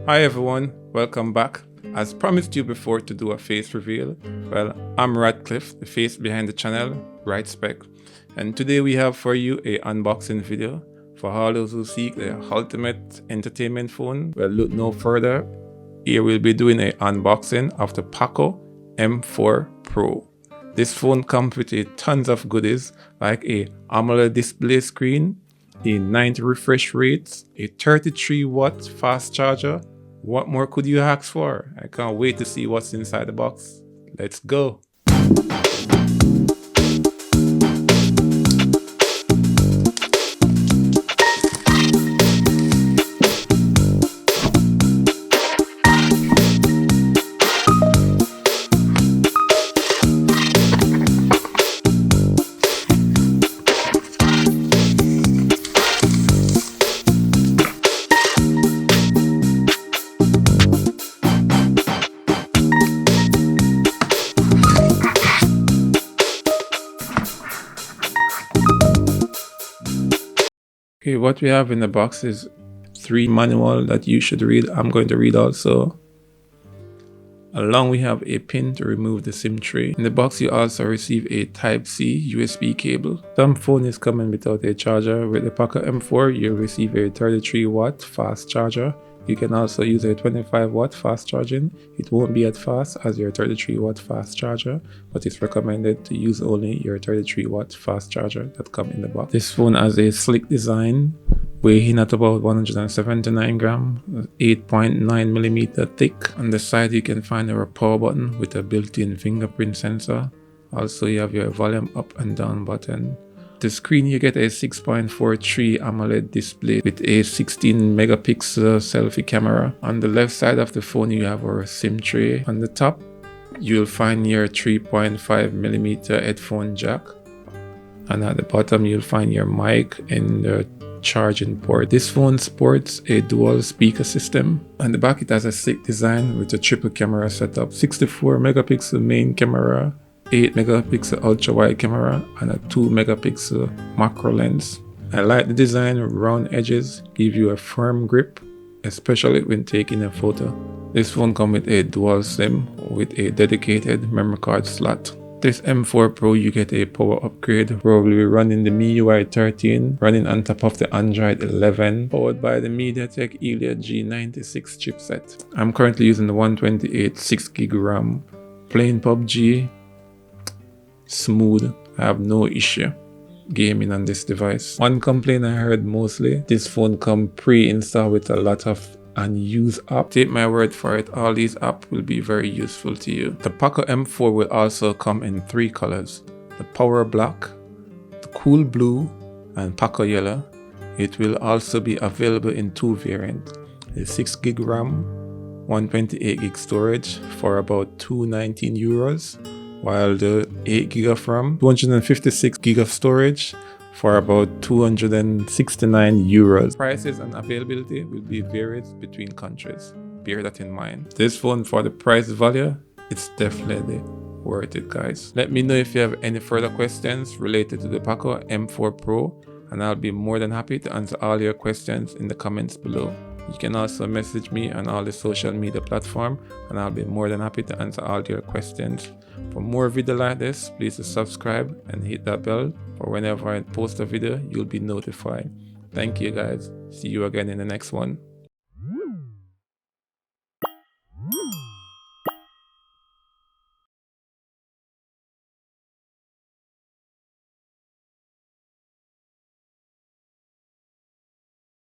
Hi everyone, welcome back. As promised you before to do a face reveal, well, I'm Radcliffe, the face behind the channel, Right Spec, and today we have for you a unboxing video for all those who seek the ultimate entertainment phone. Well, look no further, here we'll be doing an unboxing of the Poco M4 Pro. This phone comes with tons of goodies like a AMOLED display screen, a 90 refresh rate, a 33 watt fast charger. What more could you ask for? I can't wait to see what's inside the box. Let's go. Okay, what we have in the box is 3 manual that you should read. I'm going to read also. Along we have a pin to remove the SIM tray. In the box you also receive a Type-C USB cable. Some phone is coming without a charger. With the Poco M4 you'll receive a 33 watt fast charger. You can also use a 25 watt fast charging. It won't be as fast as your 33 watt fast charger, but it's recommended to use only your 33 watt fast charger that comes in the box. This phone has a slick design, weighing at about 179 grams, 8.9 millimeter thick. On the side you can find our power button with a built-in fingerprint sensor. Also you have your volume up and down button. The screen you get a 6.43 AMOLED display with a 16 megapixel selfie camera. On the left side of the phone you have our SIM tray. On the top you'll find your 3.5 millimeter headphone jack, and at the bottom you'll find your mic and the charging port. This phone sports a dual speaker system. On the back it has a slick design with a triple camera setup, 64 megapixel main camera, 8 megapixel ultra wide camera and a 2 megapixel macro lens. I like the design. Round edges give you a firm grip, especially when taking a photo. This phone comes with a dual SIM with a dedicated memory card slot. This M4 Pro you get a power upgrade, probably running the MIUI 13, running on top of the Android 11, powered by the MediaTek Helio G96 chipset. I'm currently using the 128 6GB RAM, playing PUBG. Smooth. I have no issue gaming on this device. One complaint I heard mostly, this phone come pre-installed with a lot of unused apps. Take my word for it, all these apps will be very useful to you. The Poco M4 will also come in 3 colors: the Power Black, the Cool Blue, and Poco Yellow. It will also be available in 2 variants: the 6GB RAM, 128GB storage for about €219, while the 8GB of RAM, 256GB of storage for about €269. Prices and availability will be varied between countries. Bear that in mind. This phone, for the price value, it's definitely worth it, guys. Let me know if you have any further questions related to the Poco M4 Pro, and I'll be more than happy to answer all your questions in the comments below. You can also message me on all the social media platforms, and I'll be more than happy to answer all your questions. For more videos like this, please subscribe and hit that bell for whenever I post a video, you'll be notified. Thank you guys. See you again in the next one.